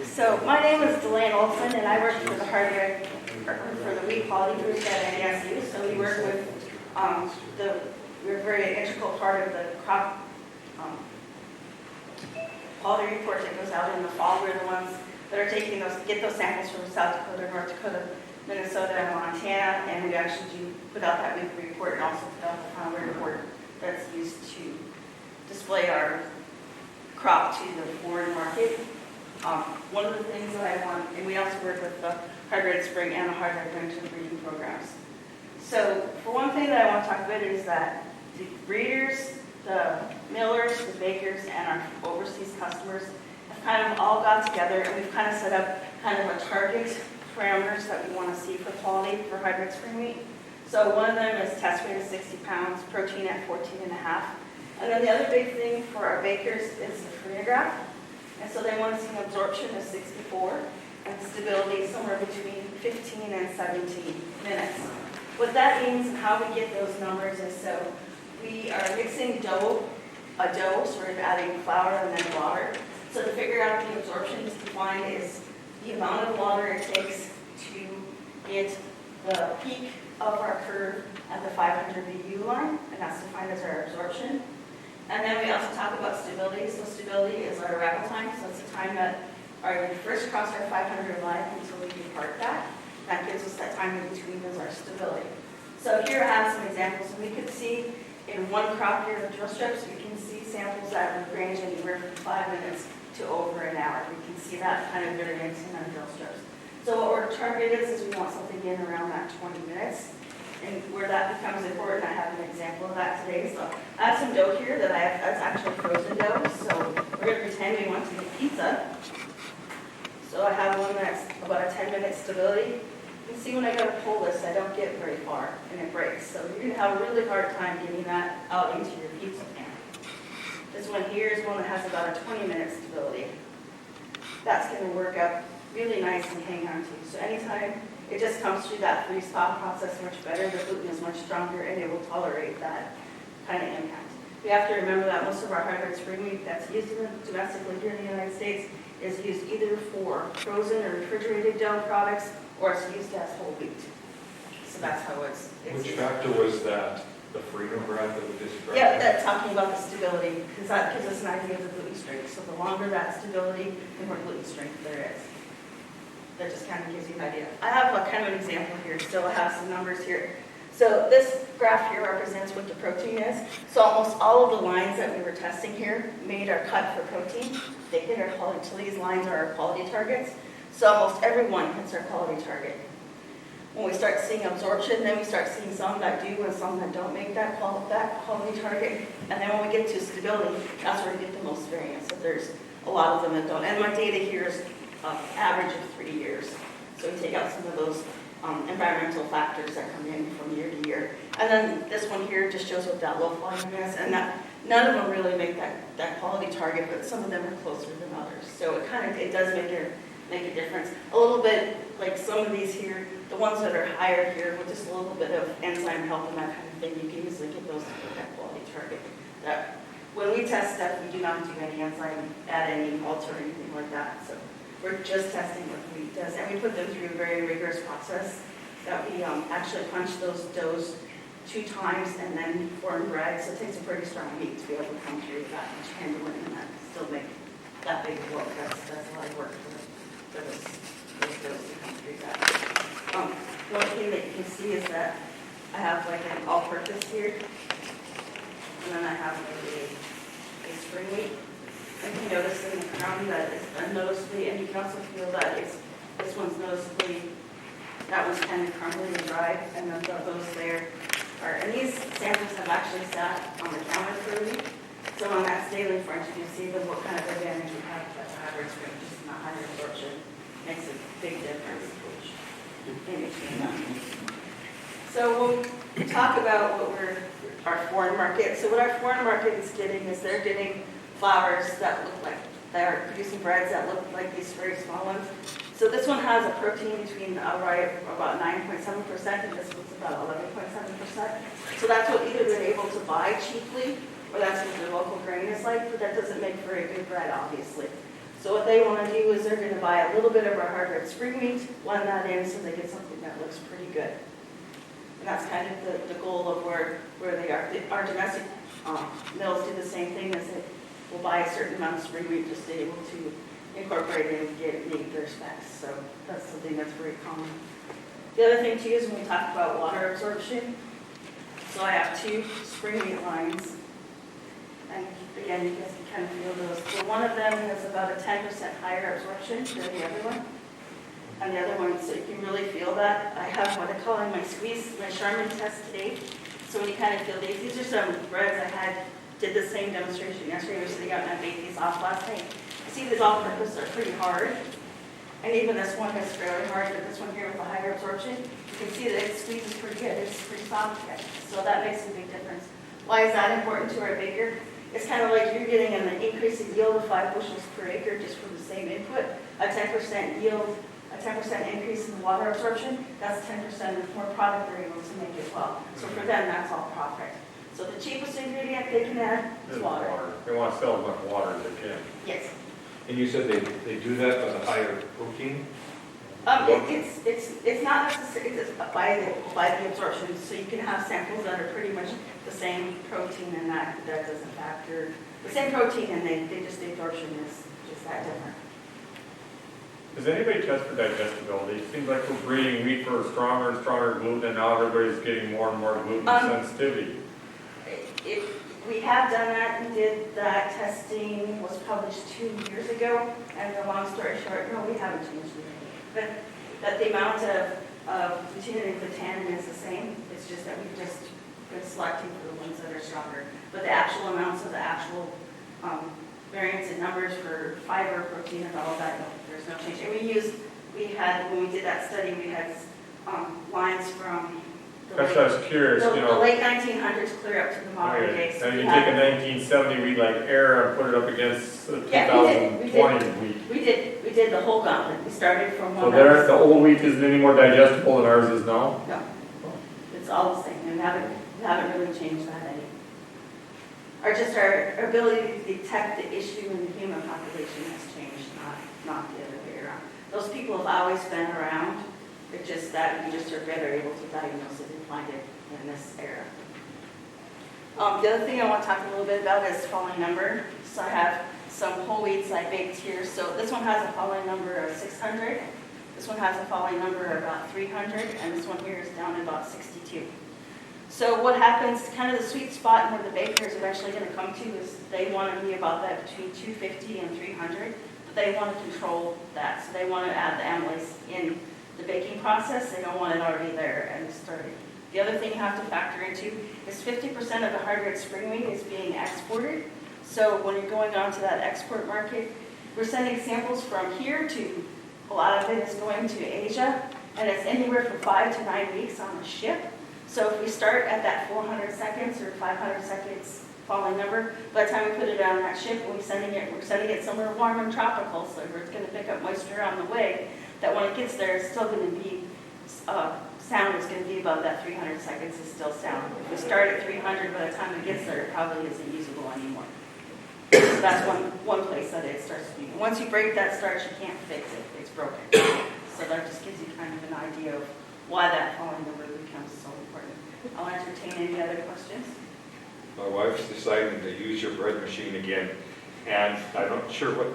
So my name is DeLane Olsen, and I work for the hardware, for the wheat quality group at NDSU. So we work with we're a very integral part of the crop quality report that goes out in the fall. We're the ones that are taking get those samples from South Dakota, North Dakota, Minnesota, and Montana, and we actually do put out that weekly report and also put out the final report that's used to display our crop to the foreign market. One of the things that I want, and we also work with the hard red spring and the hard red winter breeding programs. So for one thing that I want to talk about is that the breeders, the millers, the bakers, and our overseas customers have kind of all got together, and we've kind of set up kind of a target parameters that we want to see for quality for hard red spring wheat. So one of them is test weight of 60 pounds, protein at 14.5. And then the other big thing for our bakers is the phrenograph. And so they want to see an absorption of 64 and stability somewhere between 15 and 17 minutes. What that means and how we get those numbers is so we are mixing a dough, so we're adding flour and then water. So to figure out the absorption is defined is the amount of water it takes to get the peak of our curve at the 500 BU line, and that's defined as our absorption. And then we also talk about stability. So stability is our arrival time. So it's the time that we first cross our 500 line until we depart that. That gives us that time in between as our stability. So here I have some examples. And we could see in one crop here of drill strips, we can see samples that would range anywhere from 5 minutes to over an hour. We can see that kind of variance in our drill strips. So what our target is we want something in around that 20 minutes. And where that becomes important, I have an example of that today. So I have some dough here that's actually frozen dough. So we're going to pretend we want to make pizza. So I have one that's about a 10-minute stability. You can see when I go to pull this, I don't get very far and it breaks. So you're going to have a really hard time getting that out into your pizza pan. This one here is one that has about a 20-minute stability. That's going to work out really nice and hang on to. So anytime it just comes through that freeze-thaw process much better, the gluten is much stronger and it will tolerate that kind of impact. We have to remember that most of our hard red spring wheat that's used domestically here in the United States is used either for frozen or refrigerated dough products, or it's used as whole wheat. So that's how it's Which used. factor was that? The freedom breath that we described? Yeah, that's talking about the stability, because that gives us an idea of the gluten strength. So the longer that stability, the more gluten strength there is. That just kind of gives you an idea. I have a kind of an example here, so I have some numbers here. So this graph here represents what the protein is. So almost all of the lines that we were testing here made our cut for protein. They hit our quality, so these lines are our quality targets. So almost everyone hits our quality target. When we start seeing absorption, then we start seeing some that do and some that don't make that quality target. And then when we get to stability, that's where we get the most variance. So there's a lot of them that don't. And my data here is average of 3 years. So we take out some of those environmental factors that come in from year to year. And then this one here just shows what that low volume is. And that none of them really make that quality target, but some of them are closer than others. So it does make a difference. A little bit like some of these here, the ones that are higher here with just a little bit of enzyme help and that kind of thing, you can easily get those to hit that quality target. That when we test stuff, we do not do any enzyme, add any alter or anything like that. So we're just testing what the wheat does, and we put them through a very rigorous process that we actually punch those doughs 2 times and then form bread. So it takes a pretty strong meat to be able to come through that much handling and that still make that big of work. That's a lot of work for those doughs to come through that. One thing that you can see is that I have like an all-purpose here, and then I have like a spring wheat. And you notice in the crown that it's noticeably, and you can also feel that this one's noticeably, that one's kind of crumbly and dry, and then those there are, and these samples have actually sat on the counter for a week. So on that scaling front, you can see what kind of advantage we have with the hybrid spring, just in the higher absorption makes a big difference in between them. So we'll talk about our foreign market. So what our foreign market is getting is they're getting flours that look like, they're producing breads that look like these very small ones. So this one has a protein between about 9.7%, and this one's about 11.7%. So that's what either they're able to buy cheaply, or that's what their local grain is like, but that doesn't make very good bread, obviously. So what they want to do is they're going to buy a little bit of our hard red spring wheat, blend that in so they get something that looks pretty good. And that's kind of the goal of where they are. Our domestic mills do the same thing, as it will buy a certain amount of spring wheat just to be able to incorporate it and get it meet their specs. So that's something that's very common. The other thing too is when we talk about water absorption. So I have 2 spring wheat lines. And again, you guys can kind of feel those. So one of them has about a 10% higher absorption than the other one. And the other one, so you can really feel that. I have what I call in my squeeze, my Charmin test today. So when you kind of feel these are some breads I did the same demonstration yesterday. We were sitting out and I baked these off last night. You see these all purpose are pretty hard. And even this one is fairly hard, but this one here with the higher absorption, you can see that it squeezes pretty good. It's pretty soft yet. So that makes a big difference. Why is that important to our baker? It's kind of like you're getting an increase in yield of 5 bushels per acre just from the same input. A 10% yield, a 10% increase in water absorption, that's 10% more product they're able to make as well. So for them, that's all profit. So the cheapest ingredient they can add is water. They want to sell as much water as they can. Yes. And you said they do that by the higher protein? It's not necessarily it's by the absorption. So you can have samples that are pretty much the same protein, and that doesn't factor the same protein, and they just the absorption is just that different. Does anybody test for digestibility? It seems like we're breeding wheat for stronger and stronger gluten, and now everybody's getting more and more gluten sensitivity. We have done that. We did that testing, was published 2 years ago, and the long story short, no, we haven't changed anything. But the amount of continuing the tannin is the same. It's just that we've just been selecting for the ones that are stronger. But the actual amounts of the actual variance in numbers for fiber, protein, and all of that, no, there's no change. And when we did that study, we had lines from That's what I was curious, the you know. late 1900s clear up to the modern day. Now you take a 1970 wheat like air and put it up against 2020 wheat. We did the whole gauntlet. We started from So one. the old wheat isn't any more digestible than ours is now? No, it's all the same, and we haven't really changed that any. Our ability to detect the issue in the human population has changed, not the other way around. Those people have always been around. It's just that we just are better able to diagnose it and find it in this era. The other thing I want to talk a little bit about is falling number. So I have some whole wheats I baked here. So this one has a falling number of 600. This one has a falling number of about 300, and this one here is down at about 62. So what happens, kind of the sweet spot and where the baker is eventually going to come to is they want to be about that between 250 and 300, but they want to control that. So they want to add the amylase in the baking process. They don't want it already there and started. The other thing you have to factor into is 50% of the hard red spring wheat is being exported. So when you're going on to that export market, we're sending samples from here to, a lot of it is going to Asia, and it's anywhere from 5 to 9 weeks on a ship. So if we start at that 400 seconds or 500 seconds falling number, by the time we put it on that ship, we're sending it somewhere warm and tropical, so it's going to pick up moisture on the way, that when it gets there, it's still going to be, sound is going to be above that 300 seconds is still sound. If we start at 300, by the time it gets there, it probably isn't usable anymore. So that's one place that it starts to be. Once you break that starch, you can't fix it. It's broken. So that just gives you kind of an idea of why that falling number becomes so important. I'll entertain any other questions. My wife's deciding to use your bread machine again, and I'm not sure what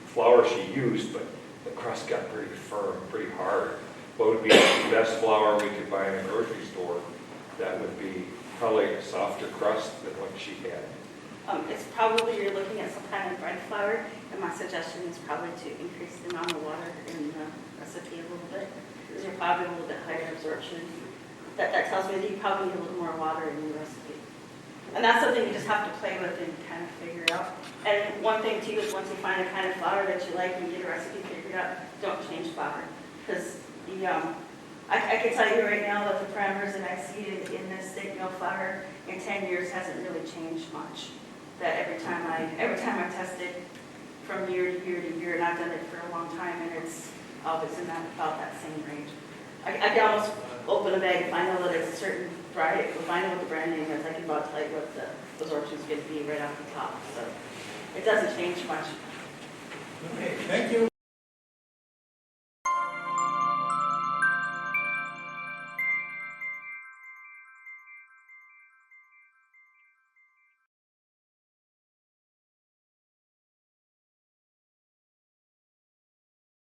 flour she used, but the crust got pretty firm, pretty hard. What would be the best flour we could buy in a grocery store that would be probably a softer crust than what she had? It's probably you're looking at some kind of bread flour, and my suggestion is probably to increase the amount of water in the recipe a little bit, because you're probably a little bit higher absorption. That tells me that you probably need a little more water in your recipe. And that's something you just have to play with and kind of figure out. And one thing too is once you find a kind of flour that you like and get a recipe figured out, don't change flour. Because I can tell you right now that the parameters that I see in this steak meal flour in 10 years hasn't really changed much. That every time I test it from year to year to year, and I've done it for a long time, and it's always in about that same range. I can almost open a bag if I know that it's a certain variety. If I know what the brand name is, I can about tell you what the absorption is going to be right off the top. So it doesn't change much. Okay, thank you.